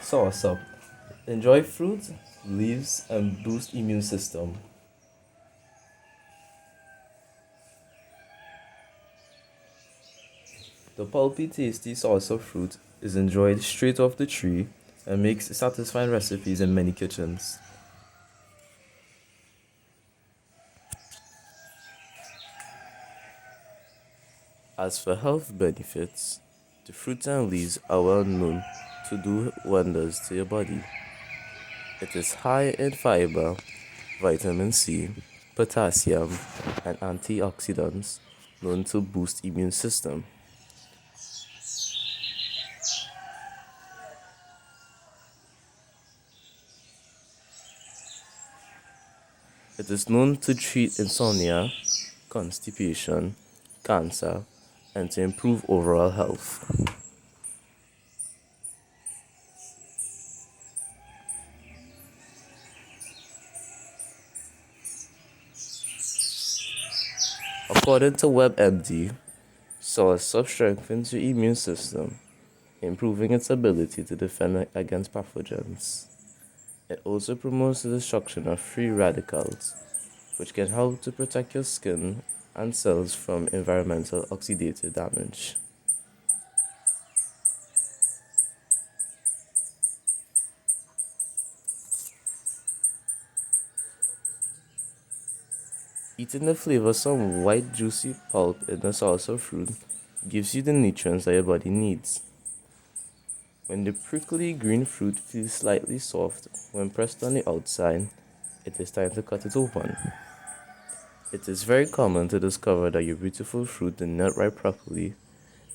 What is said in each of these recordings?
Soursop. Enjoy fruit, leaves, and boost immune system. The pulpy, tasty soursop fruit is enjoyed straight off the tree and makes satisfying recipes in many kitchens. As for health benefits, the fruits and leaves are well known to do wonders to your body. It is high in fiber, vitamin C, potassium, and antioxidants known to boost immune system. It is known to treat insomnia, constipation, cancer, and to improve overall health. According to WebMD, soursop strengthens your immune system, improving its ability to defend against pathogens. It also promotes the destruction of free radicals, which can help to protect your skin and cells from environmental oxidative damage. Eating the flavor of some white juicy pulp in the salsa fruit gives you the nutrients that your body needs. When the prickly green fruit feels slightly soft when pressed on the outside, it is time to cut it open. It is very common to discover that your beautiful fruit did not ripe properly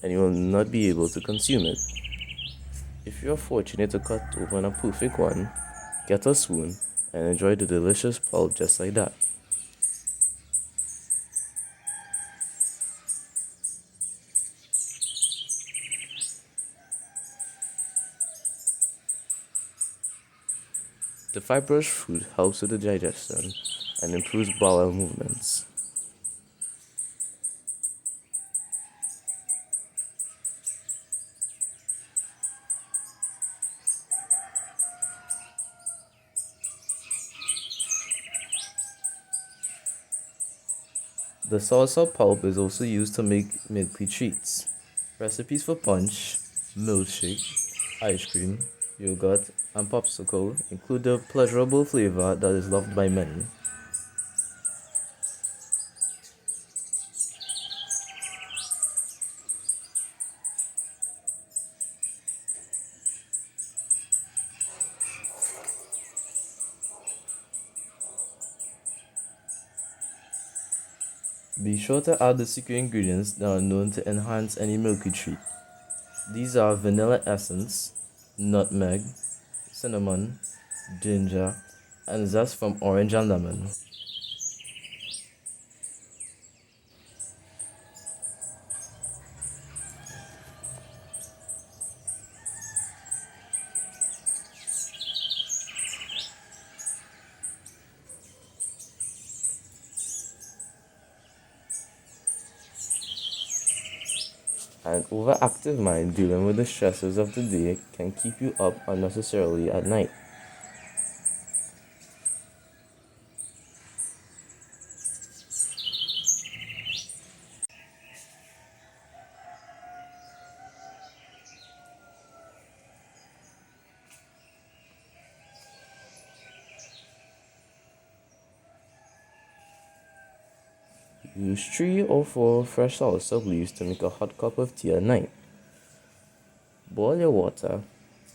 and you will not be able to consume it. If you are fortunate to cut open a perfect one, get a spoon and enjoy the delicious pulp just like that. The fibrous fruit helps with the digestion and improves bowel movements. The salsa pulp is also used to make milky treats. Recipes for punch, milkshake, ice cream, yogurt, and popsicle include the pleasurable flavor that is loved by many. Be sure to add the secret ingredients that are known to enhance any milky treat. These are vanilla essence, nutmeg, cinnamon, ginger, and zest from orange and lemon. An overactive mind dealing with the stresses of the day can keep you up unnecessarily at night. Use 3 or 4 fresh soursop leaves to make a hot cup of tea at night. Boil your water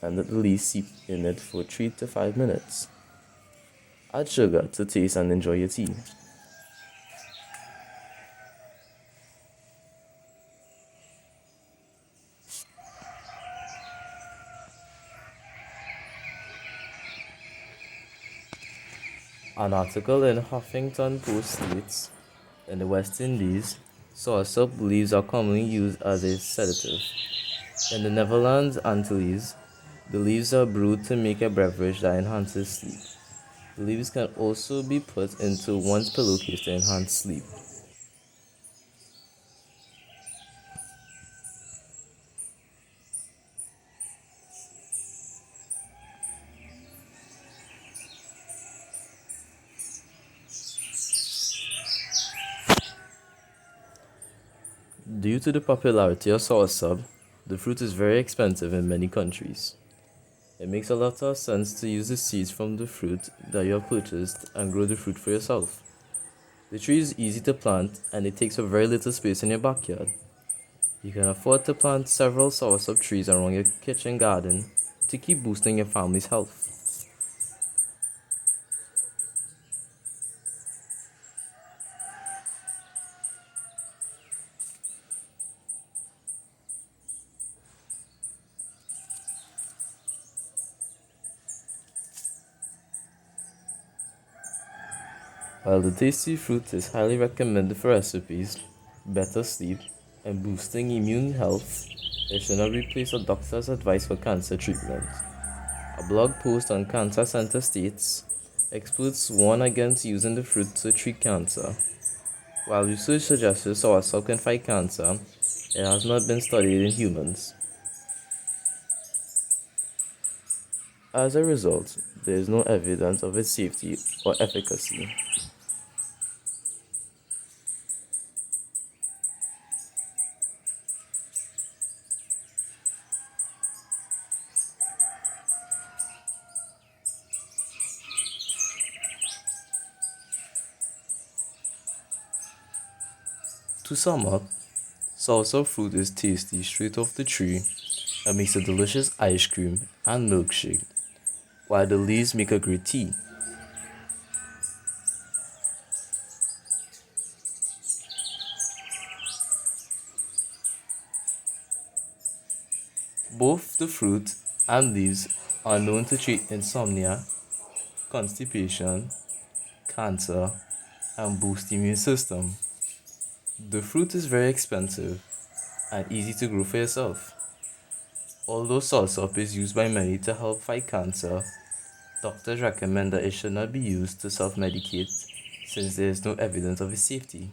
and let the leaves seep in it for 3 to 5 minutes. Add sugar to taste and enjoy your tea. An article in Huffington Post states, in the West Indies, soursop leaves are commonly used as a sedative. In the Netherlands Antilles, the leaves are brewed to make a beverage that enhances sleep. The leaves can also be put into one's pillowcase to enhance sleep. Due to the popularity of soursop, the fruit is very expensive in many countries. It makes a lot of sense to use the seeds from the fruit that you have purchased and grow the fruit for yourself. The tree is easy to plant and it takes up very little space in your backyard. You can afford to plant several soursop trees around your kitchen garden to keep boosting your family's health. While the tasty fruit is highly recommended for recipes, better sleep, and boosting immune health, it should not replace a doctor's advice for cancer treatment. A blog post on Cancer Center states, experts warn against using the fruit to treat cancer. While research suggests soursop can fight cancer, it has not been studied in humans. As a result, there is no evidence of its safety or efficacy. To sum up, soursop fruit is tasty straight off the tree and makes a delicious ice cream and milkshake, while the leaves make a great tea. Both the fruit and leaves are known to treat insomnia, constipation, cancer, and boost the immune system. The fruit is very expensive and easy to grow for yourself. Although soursop is used by many to help fight cancer, doctors recommend that it should not be used to self-medicate since there is no evidence of its safety.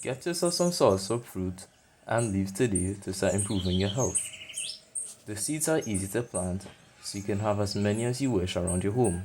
Get yourself some soursop fruit and leaves today to start improving your health. The seeds are easy to plant, so you can have as many as you wish around your home.